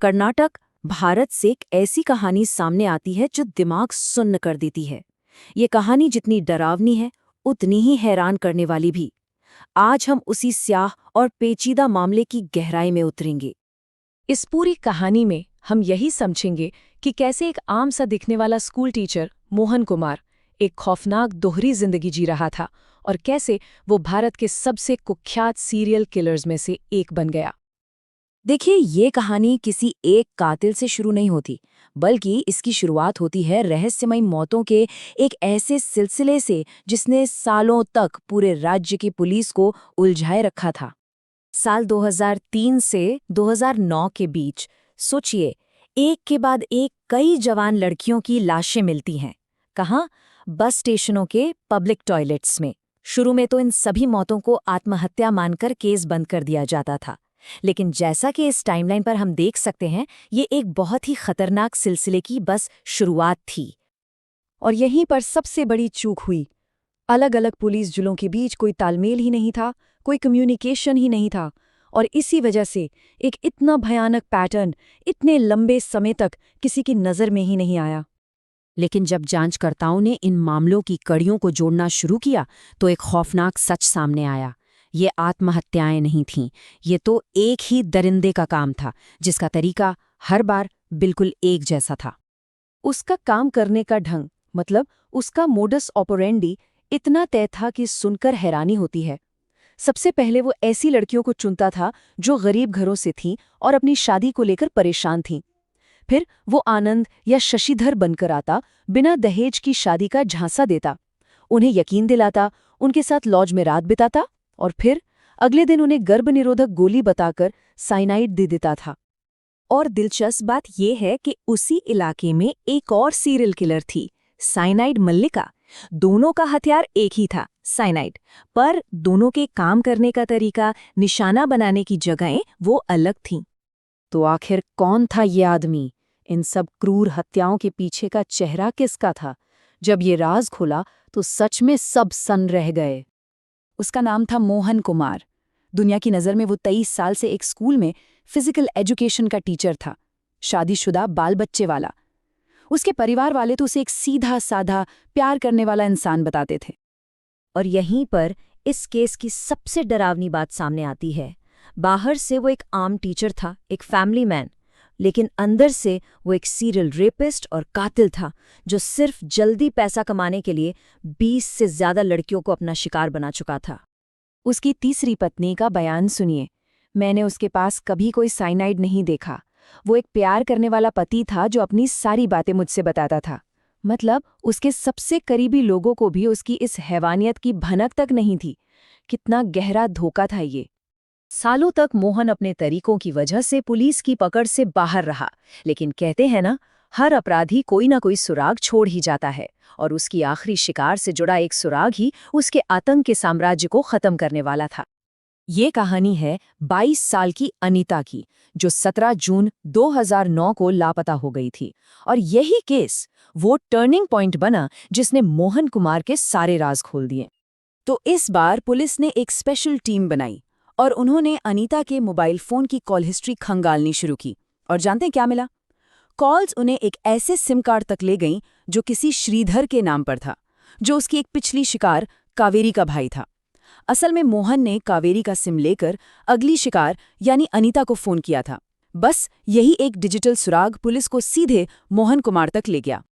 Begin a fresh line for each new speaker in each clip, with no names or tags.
कर्नाटक, भारत से एक ऐसी कहानी सामने आती है जो दिमाग सुन्न कर देती है। ये कहानी जितनी डरावनी है, उतनी ही हैरान करने वाली भी। आज हम उसी स्याह और पेचीदा मामले की गहराई में उतरेंगे।
इस पूरी कहानी में हम यही समझेंगे कि कैसे एक आम सा दिखने वाला स्कूल टीचर मोहन कुमार एक खौफनाक दोहरी जिंदगी जी रहा था और कैसे वो भारत के सबसे कुख्यात सीरियल किलर्स में से एक बन गया।
देखिए, ये कहानी किसी एक कातिल से शुरू नहीं होती, बल्कि इसकी शुरुआत होती है रहस्यमयी मौतों के एक ऐसे सिलसिले से जिसने सालों तक पूरे राज्य की पुलिस को उलझाए रखा था। साल 2003 से 2009 के बीच सोचिए, एक के बाद एक कई जवान लड़कियों की लाशें मिलती हैं। कहाँ? बस स्टेशनों के पब्लिक टॉयलेट्स में। शुरू में तो इन सभी मौतों को आत्महत्या मानकर केस बंद कर दिया जाता था, लेकिन जैसा कि इस टाइमलाइन पर हम देख सकते हैं, ये एक बहुत ही खतरनाक सिलसिले की बस शुरुआत थी।
और यहीं पर सबसे बड़ी चूक हुई। अलग अलग पुलिस जिलों के बीच कोई तालमेल ही नहीं था, कोई कम्युनिकेशन ही नहीं था, और इसी वजह से एक इतना भयानक पैटर्न इतने लंबे समय तक किसी की नज़र में ही नहीं आया।
लेकिन जब जांचकर्ताओं ने इन मामलों की कड़ियों को जोड़ना शुरू किया, तो एक खौफनाक सच सामने आया। ये आत्महत्याएं नहीं थीं, ये तो एक ही दरिंदे का काम था, जिसका तरीका हर बार बिल्कुल एक जैसा था।
उसका काम करने का ढंग, मतलब उसका मोडस ऑपरेंडी इतना तय था कि सुनकर हैरानी होती है। सबसे पहले वो ऐसी लड़कियों को चुनता था जो गरीब घरों से थीं और अपनी शादी को लेकर परेशान थीं। फिर वो आनंद या शशिधर बनकर आता, बिना दहेज की शादी का झांसा देता, उन्हें यकीन दिलाता, उनके साथ लॉज में रात बिताता और फिर अगले दिन उन्हें गर्भनिरोधक गोली बताकर साइनाइड दे देता था।
और दिलचस्प बात यह है कि उसी इलाके में एक और सीरियल किलर थी, साइनाइड मल्लिका। दोनों का हथियार एक ही था, साइनाइड, पर दोनों के काम करने का तरीका, निशाना बनाने की जगहें वो अलग थीं। तो आखिर कौन था ये आदमी? इन सब क्रूर हत्याओं के पीछे का चेहरा किसका था? जब ये राज खुला तो सच में सब सन्न रह गए। उसका नाम था मोहन कुमार। दुनिया की नज़र में वो 23 साल से एक स्कूल में फिजिकल एजुकेशन का टीचर था, शादीशुदा, बाल बच्चे वाला। उसके परिवार वाले तो उसे एक सीधा साधा प्यार करने वाला इंसान बताते थे। और यहीं पर इस केस की सबसे डरावनी बात सामने आती है। बाहर से वो एक आम टीचर था, एक फैमिली मैन, लेकिन अंदर से वो एक सीरियल रेपिस्ट और कातिल था, जो सिर्फ जल्दी पैसा कमाने के लिए 20 से ज्यादा लड़कियों को अपना शिकार बना चुका था। उसकी तीसरी पत्नी का बयान सुनिए। मैंने उसके पास कभी कोई साइनाइड नहीं देखा। वो एक प्यार करने वाला पति था जो अपनी सारी बातें मुझसे बताता था। मतलब उसके सबसे करीबी लोगों को भी उसकी इस हैवानियत की भनक तक नहीं थी। कितना गहरा धोखा था ये। सालों तक मोहन अपने तरीकों की वजह से पुलिस की पकड़ से बाहर रहा, लेकिन कहते हैं ना, हर अपराधी कोई ना कोई सुराग छोड़ ही जाता है, और उसकी आखिरी शिकार से जुड़ा एक सुराग ही उसके आतंक के साम्राज्य को खत्म करने वाला था। ये कहानी है 22 साल की अनीता की, जो 17 जून 2009 को लापता हो गई थी। और यही केस वो टर्निंग पॉइंट बना जिसने मोहन कुमार के सारे राज खोल दिए। तो इस बार पुलिस ने एक स्पेशल टीम बनाई और उन्होंने अनीता के मोबाइल फोन की कॉल हिस्ट्री खंगालनी शुरू की। और जानते हैं क्या मिला? कॉल्स उन्हें एक ऐसे सिम कार्ड तक ले गईं जो किसी श्रीधर के नाम पर था, जो उसकी एक पिछली शिकार कावेरी का भाई था। असल में मोहन ने कावेरी का सिम लेकर अगली शिकार यानी अनीता को फोन किया था। बस यही एक डिजिटल सुराग पुलिस को सीधे मोहन कुमार तक ले गया।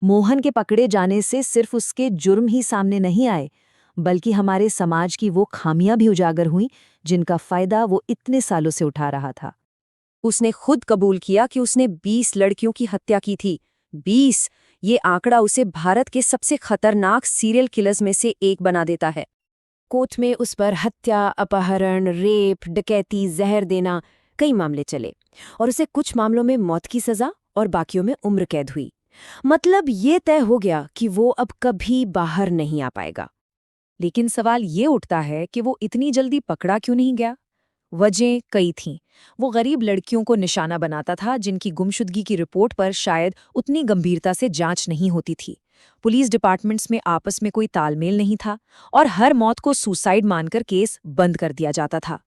मोहन के पकड़े जाने से सिर्फ उसके जुर्म ही सामने नहीं आए, बल्कि हमारे समाज की वो खामियां भी उजागर हुईं जिनका फायदा वो इतने सालों से उठा रहा था। उसने खुद कबूल किया कि उसने 20 लड़कियों की हत्या की थी। 20! ये आंकड़ा उसे भारत के सबसे खतरनाक सीरियल किलर्स में से एक बना देता है। कोर्ट में उस पर हत्या, अपहरण, रेप, डकैती, जहर देना, कई मामले चले, और उसे कुछ मामलों में मौत की सजा और बाकियों में उम्र कैद हुई। मतलब ये तय हो गया कि वो अब कभी बाहर नहीं आ पाएगा। लेकिन सवाल ये उठता है कि वो इतनी जल्दी पकड़ा क्यों नहीं गया? वजह कई थीं। वो गरीब लड़कियों को निशाना बनाता था जिनकी गुमशुदगी की रिपोर्ट पर शायद उतनी गंभीरता से जांच नहीं होती थी। पुलिस डिपार्टमेंट्स में आपस में कोई तालमेल नहीं था और हर मौत को सुसाइड मानकर केस बंद कर दिया जाता था।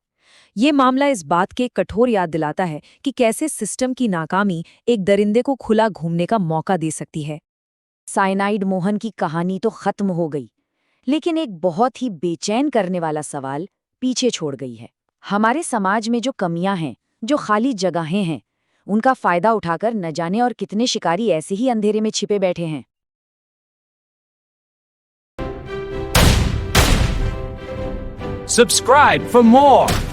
ये मामला इस बात के कठोर याद दिलाता है कि कैसे सिस्टम की नाकामी एक दरिंदे को खुला घूमने का मौका दे सकती है।
साइनाइड मोहन की कहानी तो खत्म हो गई, लेकिन एक बहुत ही बेचैन करने वाला सवाल पीछे छोड़ गई है। हमारे समाज में जो कमियां हैं, जो खाली जगहें हैं, उनका फायदा उठाकर न जाने और कितने शिकारी ऐसे ही अंधेरे में छिपे बैठे हैं।
Subscribe for more.